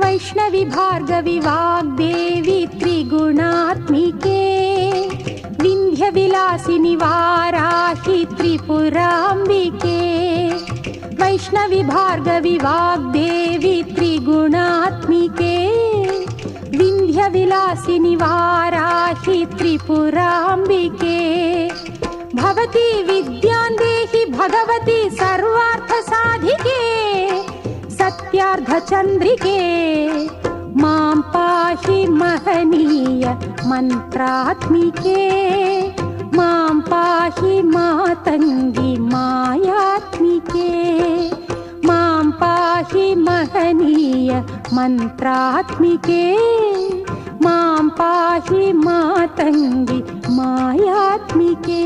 वैष्णवी भार्गवी वाग्देवी त्रिगुणात्मिके विन्ध्यविलासिनि वाराहि त्रिपुराम्बिके वैष्णवी भार्गवी वाग्देवी त्रिगुणात्मिके विन्ध्यविलासिनि वाराहि त्रिपुराम्बिके भवती विद्यां देहि भगवती सर्वार्थसाधिके सत्यार्धचन्द्रिके मां पाहि महनीय मन्त्रात्मिके मां पाहि मातङ्गी मायात्मिके मां पाहि महनीय मन्त्रात्मिके मां पाहि मातङ्गी मायात्मिके।